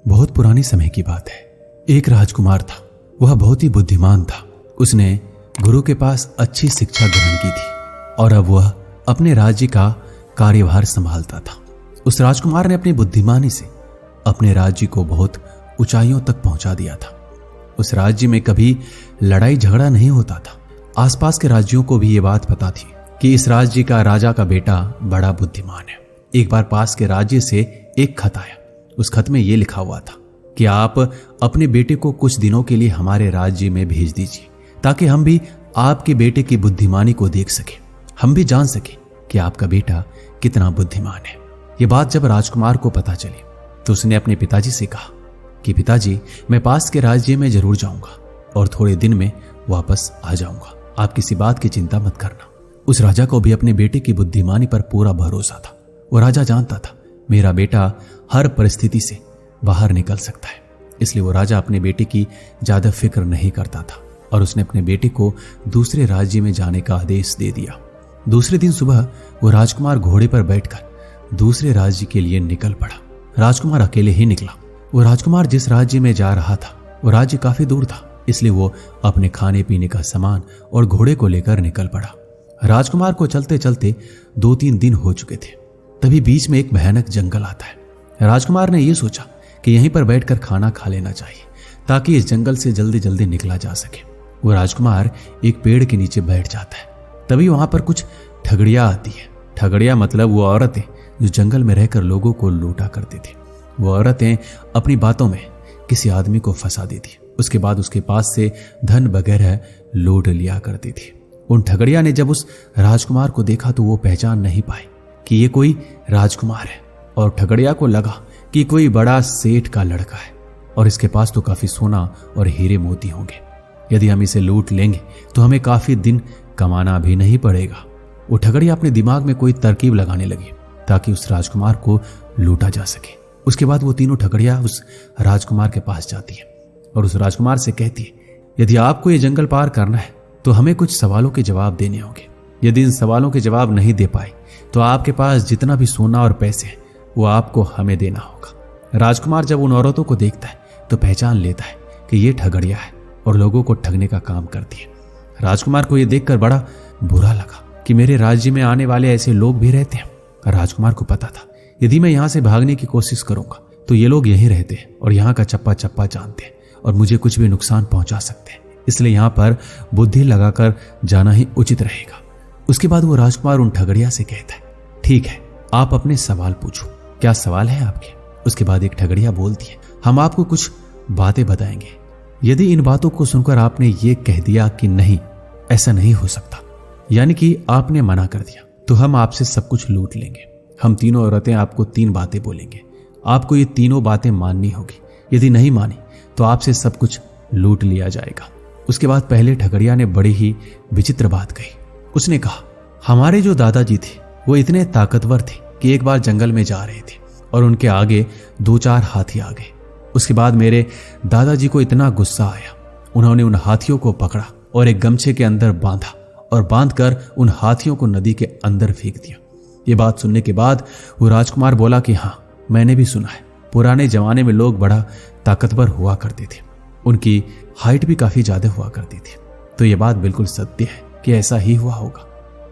बहुत पुराने समय की बात है। एक राजकुमार था। वह बहुत ही बुद्धिमान था। उसने गुरु के पास अच्छी शिक्षा ग्रहण की थी और अब वह अपने राज्य का कार्यभार संभालता था। उस राजकुमार ने अपनी बुद्धिमानी से अपने राज्य को बहुत ऊंचाइयों तक पहुंचा दिया था। उस राज्य में कभी लड़ाई झगड़ा नहीं होता था। आसपास के राज्यों को भी ये बात पता थी कि इस राज्य का राजा का बेटा बड़ा बुद्धिमान है। एक बार पास के राज्य से एक खत आया। उस खत में यह लिखा हुआ था कि आप अपने बेटे को कुछ दिनों के लिए हमारे राज्य में भेज दीजिए ताकि हम भी आपके बेटे की बुद्धिमानी को देख सके, हम भी जान सके कि आपका बेटा कितना बुद्धिमान है। यह बात जब राजकुमार को पता चली तो उसने अपने पिताजी से कहा कि पिताजी, मैं पास के राज्य में जरूर जाऊंगा और थोड़े दिन में वापस आ जाऊंगा। आप किसी बात की चिंता मत करना। उस राजा को भी अपने बेटे की बुद्धिमानी पर पूरा भरोसा था। वो राजा जानता था मेरा बेटा हर परिस्थिति से बाहर निकल सकता है, इसलिए वो राजा अपने बेटे की ज्यादा फिक्र नहीं करता था और उसने अपने बेटे को दूसरे राज्य में जाने का आदेश दे दिया। दूसरे दिन सुबह वो राजकुमार घोड़े पर बैठकर दूसरे राज्य के लिए निकल पड़ा। राजकुमार अकेले ही निकला। वो राजकुमार जिस राज्य में जा रहा था वो राज्य काफी दूर था, इसलिए वो अपने खाने पीने का सामान और घोड़े को लेकर निकल पड़ा। राजकुमार को चलते चलते 2-3 दिन हो चुके थे। तभी बीच में एक भयानक जंगल आता है। राजकुमार ने यह सोचा कि यहीं पर बैठकर खाना खा लेना चाहिए ताकि इस जंगल से जल्दी जल्दी निकला जा सके। वो राजकुमार एक पेड़ के नीचे बैठ जाता है। तभी वहां पर कुछ ठगड़ियां आती है। ठगड़ियां मतलब वो औरतें जो जंगल में रहकर लोगों को लूटा करती थी। वो औरतें अपनी बातों में किसी आदमी को फंसा देती, उसके बाद उसके पास से धन वगैरह लूट लिया करती थी। उन ठगड़िया ने जब उस राजकुमार को देखा तो वो पहचान नहीं पाए कि ये कोई राजकुमार है और ठगड़िया को लगा कि कोई बड़ा सेठ का लड़का है और इसके पास तो काफी सोना और हीरे मोती होंगे। यदि हम इसे लूट लेंगे तो हमें काफी दिन कमाना भी नहीं पड़ेगा। वो ठगड़िया अपने दिमाग में कोई तरकीब लगाने लगी ताकि उस राजकुमार को लूटा जा सके। उसके बाद वो तीनों ठगड़िया उस राजकुमार के पास जाती है और उस राजकुमार से कहती है, यदि आपको ये जंगल पार करना है तो हमें कुछ सवालों के जवाब देने होंगे। यदि इन सवालों के जवाब नहीं दे पाए तो आपके पास जितना भी सोना और पैसे हैं वो आपको हमें देना होगा। राजकुमार जब उन औरतों को देखता है तो पहचान लेता है कि ये ठगड़िया है और लोगों को ठगने का काम करती है। राजकुमार को यह देखकर बड़ा बुरा लगा कि मेरे राज्य में आने वाले ऐसे लोग भी रहते हैं। राजकुमार को पता था यदि मैं यहां से भागने की कोशिश करूंगा तो ये लोग यहीं रहते हैं और यहाँ का चप्पा चप्पा जानते हैं और मुझे कुछ भी नुकसान पहुंचा सकते हैं, इसलिए यहाँ पर बुद्धि लगाकर जाना ही उचित रहेगा। उसके बाद वो राजकुमार उन ठगड़िया से कहता है, ठीक है, आप अपने सवाल पूछो, क्या सवाल है आपके? उसके बाद एक ठगड़िया बोलती है, हम आपको कुछ बातें बताएंगे। यदि इन बातों को सुनकर आपने ये कह दिया कि नहीं, ऐसा नहीं हो सकता, यानी कि आपने मना कर दिया, तो हम आपसे सब कुछ लूट लेंगे। हम तीनों औरतें आपको 3 बातें बोलेंगे, आपको ये तीनों बातें माननी होगी। यदि नहीं मानी तो आपसे सब कुछ लूट लिया जाएगा। उसके बाद पहले ठगड़िया ने बड़ी ही विचित्र बात कही। उसने कहा, हमारे जो दादाजी थे वो इतने ताकतवर थे कि एक बार जंगल में जा रहे थे और उनके आगे 2-4 हाथी आ गए। उसके बाद मेरे दादाजी को इतना गुस्सा आया, उन्होंने उन हाथियों को पकड़ा और एक गमछे के अंदर बांधा और बांधकर उन हाथियों को नदी के अंदर फेंक दिया। ये बात सुनने के बाद वो राजकुमार बोला कि हाँ, मैंने भी सुना है, पुराने जमाने में लोग बड़ा ताकतवर हुआ करते थे, उनकी हाइट भी काफी ज्यादा हुआ करती थी, तो ये बात बिल्कुल सत्य है कि ऐसा ही हुआ होगा।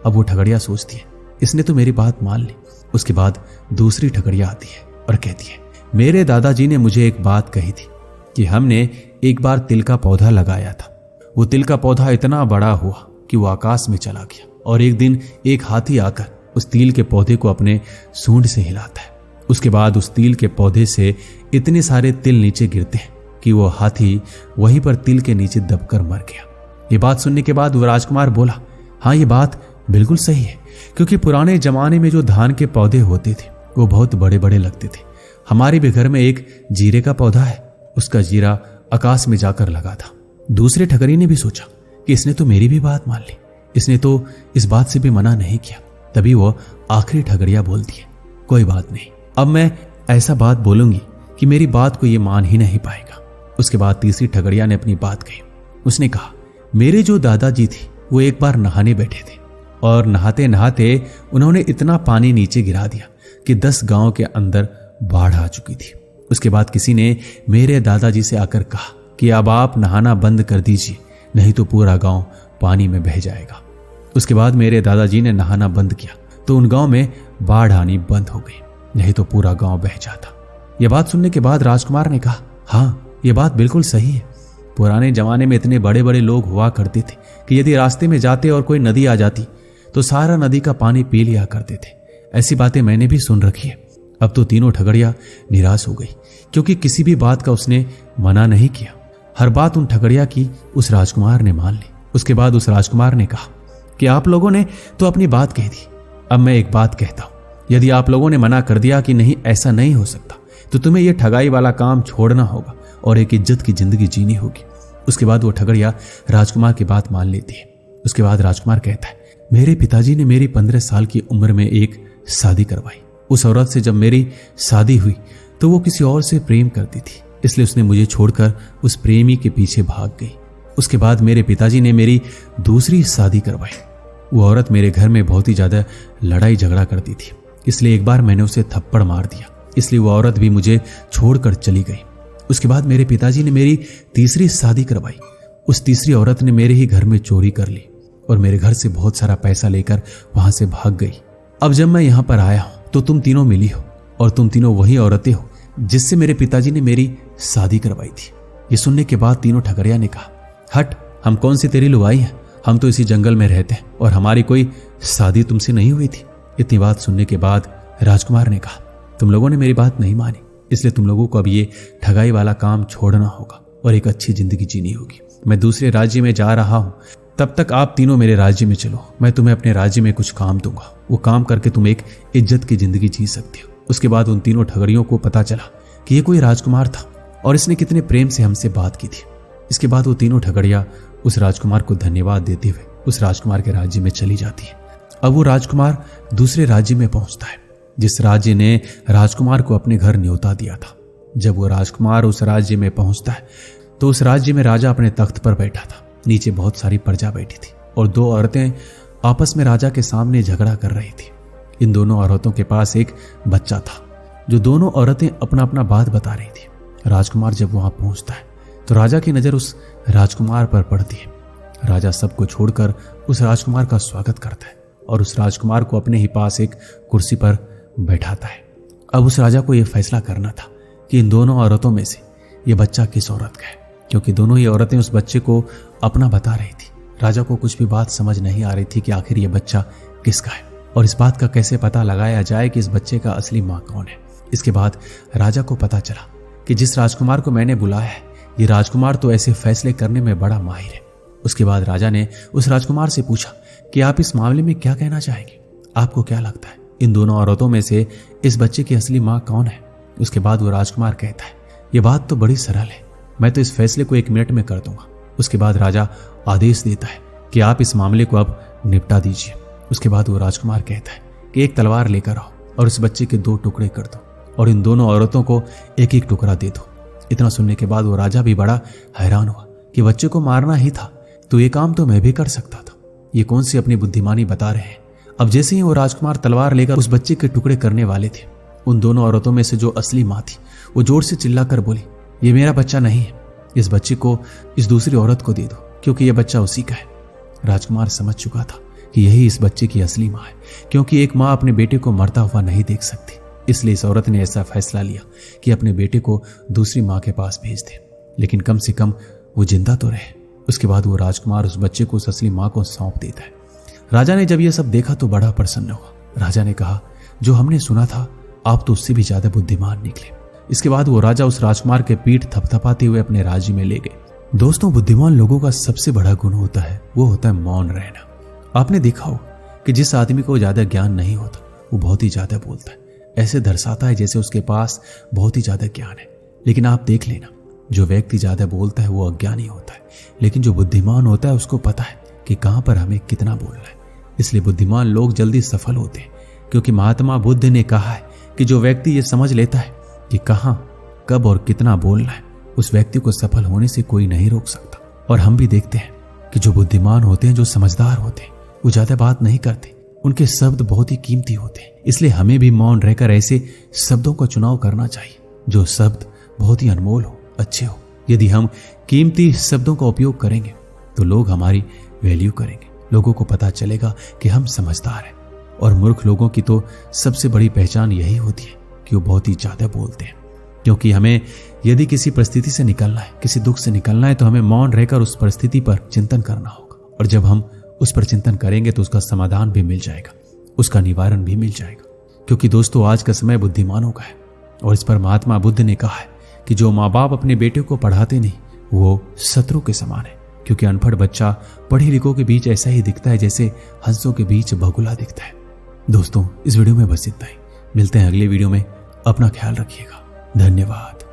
अब वो ठगड़िया सोचती है, इसने तो मेरी बात मान ली। उसके बाद दूसरी ठगड़िया आती है और कहती है, मेरे दादाजी ने मुझे एक बात कही थी कि हमने एक बार तिल का पौधा लगाया था। वो तिल का पौधा इतना बड़ा हुआ कि वो आकाश में चला गया और एक दिन एक हाथी आकर उस तिल के पौधे को अपने सूंड से हिलाता है। उसके बाद उस तिल के पौधे से इतने सारे तिल नीचे गिरते हैं कि वो हाथी वहीं पर तिल के नीचे दबकर मर गया। ये बात सुनने के बाद वो राजकुमार बोला, हाँ, ये बात बिल्कुल सही है, क्योंकि पुराने जमाने में जो धान के पौधे होते थे वो बहुत बड़े बड़े लगते थे। हमारे भी घर में एक जीरे का पौधा है, उसका जीरा आकाश में जाकर लगा था। दूसरे ठगरी ने भी सोचा कि इसने तो मेरी भी बात मान ली, इसने तो इस बात से भी मना नहीं किया। तभी वो आखिरी ठगरिया बोलती है, कोई बात नहीं, अब मैं ऐसा बात बोलूंगी कि मेरी बात को ये मान ही नहीं पाएगा। उसके बाद तीसरी ठगड़िया ने अपनी बात कही। उसने कहा, मेरे जो दादाजी थे वो एक बार नहाने बैठे थे और नहाते नहाते उन्होंने इतना पानी नीचे गिरा दिया कि 10 गांव के अंदर बाढ़ आ चुकी थी। उसके बाद किसी ने मेरे दादाजी से आकर कहा कि अब आप नहाना बंद कर दीजिए, नहीं तो पूरा गांव पानी में बह जाएगा। उसके बाद मेरे दादाजी ने नहाना बंद किया तो उन गांव में बाढ़ आनी बंद हो गई, नहीं तो पूरा गांव बह जाता। यह बात सुनने के बाद राजकुमार ने कहा, हाँ यह बात बिल्कुल सही है। पुराने जमाने में इतने बड़े बड़े लोग हुआ करते थे कि यदि रास्ते में जाते और कोई नदी आ जाती तो सारा नदी का पानी पी लिया करते थे। ऐसी बातें मैंने भी सुन रखी है। अब तो तीनों ठगड़िया निराश हो गई, क्योंकि किसी भी बात का उसने मना नहीं किया। हर बात उन ठगड़िया की उस राजकुमार ने मान ली। उसके बाद उस राजकुमार ने कहा कि आप लोगों ने तो अपनी बात कह दी, अब मैं एक बात कहता हूं, यदि आप लोगों ने मना कर दिया कि नहीं ऐसा नहीं हो सकता, तो तुम्हें यह ठगाई वाला काम छोड़ना होगा और एक इज्जत की जिंदगी जीनी होगी। उसके बाद वो ठगड़िया राजकुमार की बात मान लेती है। उसके बाद राजकुमार कहता है, मेरे पिताजी ने मेरी 15 साल की उम्र में एक शादी करवाई। उस औरत से जब मेरी शादी हुई तो वो किसी और से प्रेम करती थी, इसलिए उसने मुझे छोड़कर उस प्रेमी के पीछे भाग गई। उसके बाद मेरे पिताजी ने मेरी दूसरी शादी करवाई। वो औरत मेरे घर में बहुत ही ज्यादा लड़ाई झगड़ा करती थी, इसलिए एक बार मैंने उसे थप्पड़ मार दिया, इसलिए वो औरत भी मुझे छोड़कर चली गई। उसके बाद मेरे पिताजी ने मेरी तीसरी शादी करवाई। उस तीसरी औरत ने मेरे ही घर में चोरी कर ली और मेरे घर से बहुत सारा पैसा लेकर वहां से भाग गई। अब जब मैं यहां पर आया हूं तो तुम तीनों मिली हो और तुम तीनों वही औरतें हो जिससे मेरे पिताजी ने मेरी शादी करवाई थी। ये सुनने के बाद तीनों ठगड़िया ने कहा, हट, हम कौन सी तेरी लुगाई हैं, हम तो इसी जंगल में रहते हैं और हमारी कोई शादी तुमसे नहीं हुई थी। इतनी बात सुनने के बाद राजकुमार ने कहा, तुम लोगों ने मेरी बात नहीं मानी, इसलिए तुम लोगों को अब ये ठगाई वाला काम छोड़ना होगा और एक अच्छी जिंदगी जीनी होगी। मैं दूसरे राज्य में जा रहा हूं, तब तक आप तीनों मेरे राज्य में चलो। मैं तुम्हें अपने राज्य में कुछ काम दूंगा, वो काम करके तुम एक इज्जत की जिंदगी जी सकते हो। उसके बाद उन तीनों ठगड़ियों को पता चला कि ये कोई राजकुमार था और इसने कितने प्रेम से हमसे बात की थी। इसके बाद वो तीनों ठगड़िया उस राजकुमार को धन्यवाद देते हुए उस राजकुमार के राज्य में चली जाती है। अब वो राजकुमार दूसरे राज्य में पहुंचता है जिस राज्य ने राजकुमार को अपने घर न्योता दिया था। जब वो राजकुमार उस राज्य में पहुंचता है तो उस राज्य में राजा अपने तख्त पर बैठा था, नीचे बहुत सारी प्रजा बैठी थी और दो औरतें आपस में राजा के सामने झगड़ा कर रही थी। इन दोनों औरतों के पास एक बच्चा था जो दोनों औरतें अपना अपना बात बता रही थी। राजकुमार जब वहां पहुंचता है तो राजा की नजर उस राजकुमार पर पड़ती है। राजा सबको छोड़कर उस राजकुमार का स्वागत करता है और उस राजकुमार को अपने ही पास एक कुर्सी पर बैठाता है। अब उस राजा को यह फैसला करना था कि इन दोनों औरतों में से यह बच्चा किस औरत का है, क्योंकि दोनों ही औरतें उस बच्चे को अपना बता रही थी। राजा को कुछ भी बात समझ नहीं आ रही थी कि आखिर यह बच्चा किसका है और इस बात का कैसे पता लगाया जाए कि इस बच्चे का असली मां कौन है। इसके बाद राजा को पता चला कि जिस राजकुमार को मैंने बुलाया है ये राजकुमार तो ऐसे फैसले करने में बड़ा माहिर है। उसके बाद राजा ने उस राजकुमार से पूछा कि आप इस मामले में क्या कहना चाहेंगे, आपको क्या लगता है इन दोनों औरतों में से इस बच्चे की असली मां कौन है। उसके बाद वो राजकुमार कहता है, ये बात तो बड़ी सरल है, मैं तो इस फैसले को 1 मिनट में कर दूंगा। उसके बाद राजा आदेश देता है कि आप इस मामले को अब निपटा दीजिए। उसके बाद वो राजकुमार कहता है कि एक तलवार लेकर आओ और इस बच्चे के 2 टुकड़े कर दो और इन दोनों औरतों को एक एक टुकड़ा दे दो। इतना सुनने के बाद वो राजा भी बड़ा हैरान हुआ कि बच्चे को मारना ही था तो ये काम तो मैं भी कर सकता था, ये कौन सी अपनी बुद्धिमानी बता रहे हैं। अब जैसे ही वो राजकुमार तलवार लेकर उस बच्चे के टुकड़े करने वाले थे, उन दोनों औरतों में से जो असली मां थी वो जोर से चिल्लाकर बोली, ये मेरा बच्चा नहीं है, इस बच्चे को इस दूसरी औरत को दे दो क्योंकि यह बच्चा उसी का है। राजकुमार समझ चुका था कि यही इस बच्चे की असली मां है, क्योंकि एक मां अपने बेटे को मरता हुआ नहीं देख सकती। इसलिए इस औरत ने ऐसा फैसला लिया कि अपने बेटे को दूसरी मां के पास भेज दे, लेकिन कम से कम वो जिंदा तो रहे। उसके बाद वो राजकुमार उस बच्चे को उस असली मां को सौंप देता है। राजा ने जब यह सब देखा तो बड़ा प्रसन्न हुआ। राजा ने कहा, जो हमने सुना था आप तो उससे भी ज्यादा बुद्धिमान निकले। इसके बाद वो राजा उस राजकुमार के पीठ थपथपाते हुए अपने राज्य में ले गए। दोस्तों, बुद्धिमान लोगों का सबसे बड़ा गुण होता है वो होता है मौन रहना। आपने देखा हो कि जिस आदमी को ज्यादा ज्ञान नहीं होता वो बहुत ही ज्यादा बोलता है, ऐसे दर्शाता है जैसे उसके पास बहुत ही ज्यादा ज्ञान है। लेकिन आप देख लेना, जो व्यक्ति ज्यादा बोलता है वो अज्ञानी होता है, लेकिन जो बुद्धिमान होता है उसको पता है कि कहां पर हमें कितना बोलना है। इसलिए बुद्धिमान लोग जल्दी सफल होते हैं, क्योंकि महात्मा बुद्ध ने कहा है कि जो व्यक्ति ये समझ लेता है कि कहां, कब और कितना बोलना है, उस व्यक्ति को सफल होने से कोई नहीं रोक सकता। और हम भी देखते हैं कि जो बुद्धिमान होते हैं, जो समझदार होते हैं, वो ज्यादा बात नहीं करते, उनके शब्द बहुत ही कीमती होते हैं। इसलिए हमें भी मौन रहकर ऐसे शब्दों का चुनाव करना चाहिए जो शब्द बहुत ही अनमोल हो, अच्छे हो। यदि हम कीमती शब्दों का उपयोग करेंगे तो लोग हमारी वैल्यू करेंगे, लोगों को पता चलेगा कि हम समझदार हैं। और मूर्ख लोगों की तो सबसे बड़ी पहचान यही होती है कि वो बहुत ही ज्यादा बोलते हैं। क्योंकि हमें यदि किसी परिस्थिति से निकलना है, किसी दुख से निकलना है, तो हमें मौन रहकर उस परिस्थिति पर चिंतन करना होगा। और जब हम उस पर चिंतन करेंगे तो उसका समाधान भी मिल जाएगा, उसका निवारण भी मिल जाएगा। क्योंकि दोस्तों, आज का समय बुद्धिमानों का है। और इस पर महात्मा बुद्ध ने कहा है कि जो माँ बाप अपने बेटे को पढ़ाते नहीं वो शत्रु के समान है। क्योंकि अनपढ़ बच्चा पढ़े लिखों के बीच ऐसा ही दिखता है जैसे हंसों के बीच बगुला दिखता है। दोस्तों, इस वीडियो में बस इतना ही। मिलते हैं अगले वीडियो में। अपना ख्याल रखिएगा। धन्यवाद।